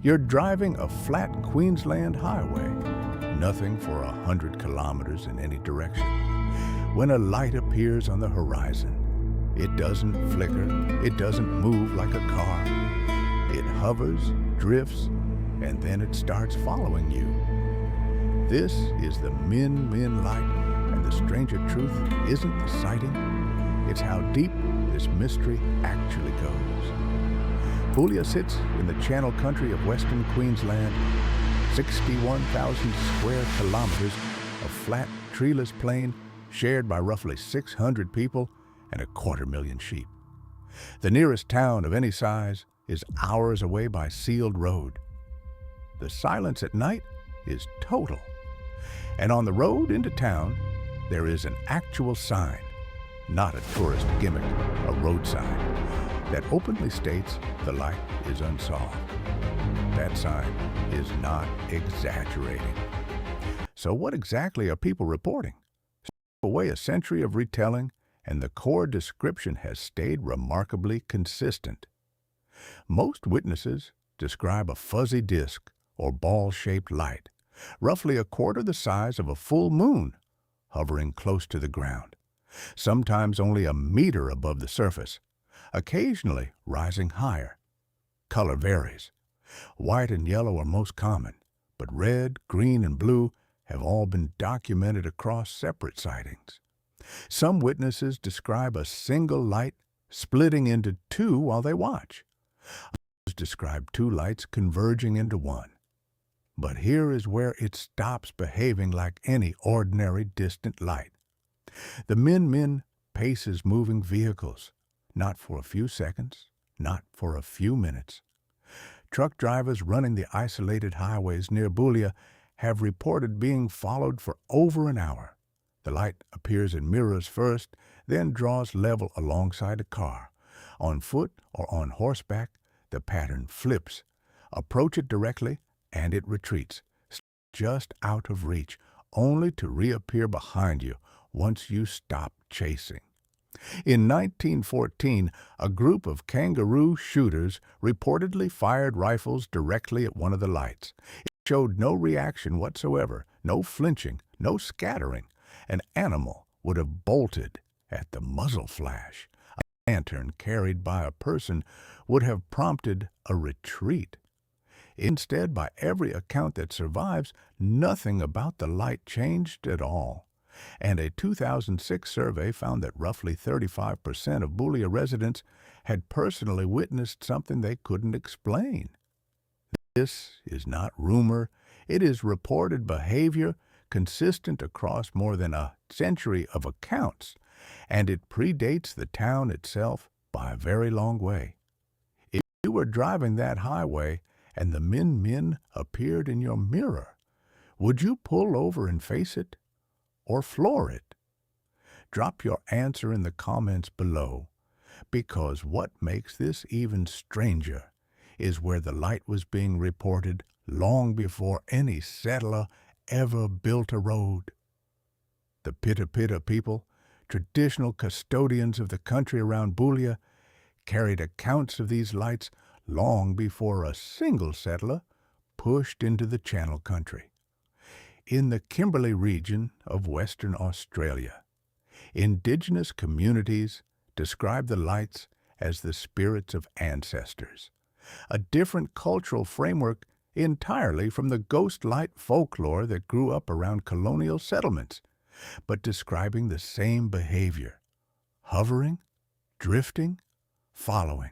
You're driving a flat Queensland highway, nothing for 100 kilometers in any direction, when a light appears on the horizon. It doesn't flicker, it doesn't move like a car. It hovers, drifts, and then it starts following you. This is the Min Min light, and the stranger truth isn't the sighting, it's how deep this mystery actually goes. Boulia sits in the Channel Country of Western Queensland, 61,000 square kilometers of flat, treeless plain shared by roughly 600 people and 250,000 sheep. The nearest town of any size is hours away by sealed road. The silence at night is total. And on the road into town, there is an actual sign, not a tourist gimmick, a road sign, that openly states the light is unsolved. That sign is not exaggerating. So what exactly are people reporting? Strip away a century of retelling, and the core description has stayed remarkably consistent. Most witnesses describe a fuzzy disk or ball-shaped light, roughly a quarter the size of a full moon, hovering close to the ground, sometimes only a meter above the surface, occasionally rising higher. Color varies. White and yellow are most common, but red, green, and blue have all been documented across separate sightings. Some witnesses describe a single light splitting into two while they watch. Others describe two lights converging into one. But here is where it stops behaving like any ordinary distant light. The Min Min paces moving vehicles, not for a few seconds, not for a few minutes. Truck drivers running the isolated highways near Boulia have reported being followed for over an hour. The light appears in mirrors first, then draws level alongside a car. On foot or on horseback, the pattern flips. Approach it directly, and it retreats, just out of reach, only to reappear behind you once you stop chasing. In 1914, a group of kangaroo shooters reportedly fired rifles directly at one of the lights. It showed no reaction whatsoever, no flinching, no scattering. An animal would have bolted at the muzzle flash. A lantern carried by a person would have prompted a retreat. Instead, by every account that survives, nothing about the light changed at all. And a 2006 survey found that roughly 35% of Boulia residents had personally witnessed something they couldn't explain. This is not rumor, it is reported behavior consistent across more than a century of accounts, and it predates the town itself by a very long way. If you were driving that highway and the Min Min appeared in your mirror, would you pull over and face it or floor it? Drop your answer in the comments below, because what makes this even stranger is where the light was being reported long before any settler ever built a road. The Pita Pita people, traditional custodians of the country around Boulia, carried accounts of these lights long before a single settler pushed into the Channel Country. In the Kimberley region of Western Australia, Indigenous communities describe the lights as the spirits of ancestors, a different cultural framework entirely from the ghost light folklore that grew up around colonial settlements, but describing the same behavior: hovering, drifting, following.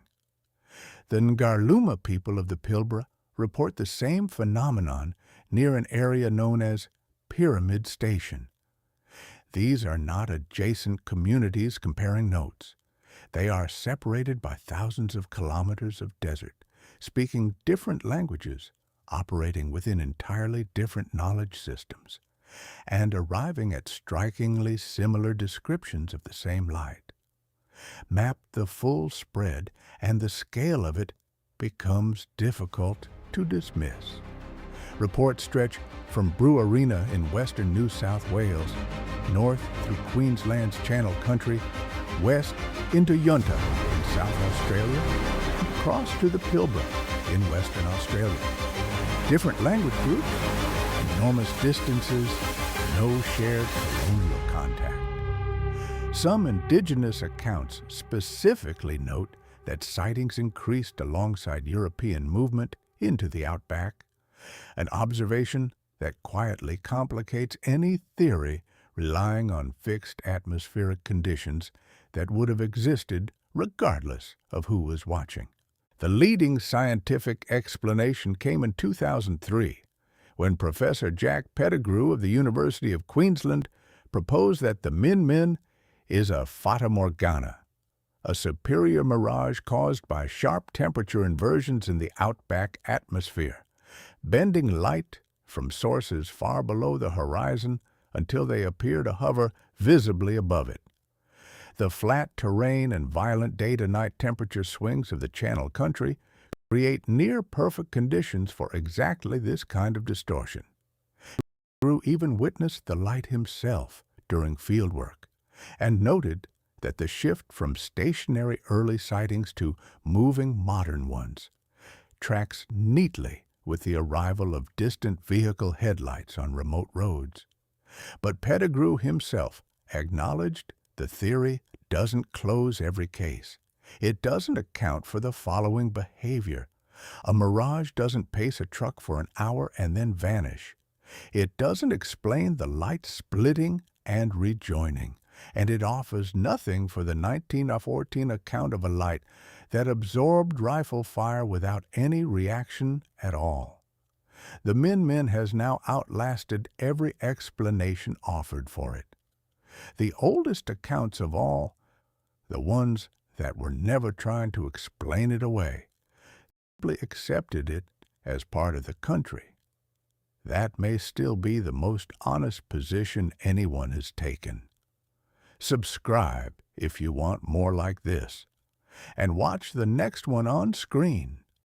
The Ngarluma people of the Pilbara report the same phenomenon near an area known as Pyramid Station. These are not adjacent communities comparing notes. They are separated by thousands of kilometers of desert, speaking different languages, operating within entirely different knowledge systems, and arriving at strikingly similar descriptions of the same light. Map the full spread, and the scale of it becomes difficult to dismiss. Reports stretch from Brewarina in western New South Wales, north through Queensland's Channel Country, west into Yunta in South Australia, and across to the Pilbara in Western Australia. Different language groups, enormous distances, no shared colonial contact. Some indigenous accounts specifically note that sightings increased alongside European movement into the outback, an observation that quietly complicates any theory relying on fixed atmospheric conditions that would have existed regardless of who was watching. The leading scientific explanation came in 2003, when Professor Jack Pettigrew of the University of Queensland proposed that the Min Min is a fata morgana, a superior mirage caused by sharp temperature inversions in the outback atmosphere, bending light from sources far below the horizon until they appear to hover visibly above it. The flat terrain and violent day-to-night temperature swings of the Channel Country create near-perfect conditions for exactly this kind of distortion. Pettigrew even witnessed the light himself during fieldwork and noted that the shift from stationary early sightings to moving modern ones tracks neatly with the arrival of distant vehicle headlights on remote roads. But Pettigrew himself acknowledged the theory doesn't close every case. It doesn't account for the following behavior. A mirage doesn't pace a truck for an hour and then vanish. It doesn't explain the light splitting and rejoining. And it offers nothing for the 1914 account of a light that absorbed rifle fire without any reaction at all. The Min Min has now outlasted every explanation offered for it. The oldest accounts of all, the ones that were never trying to explain it away, simply accepted it as part of the country. That may still be the most honest position anyone has taken. Subscribe if you want more like this, and watch the next one on screen.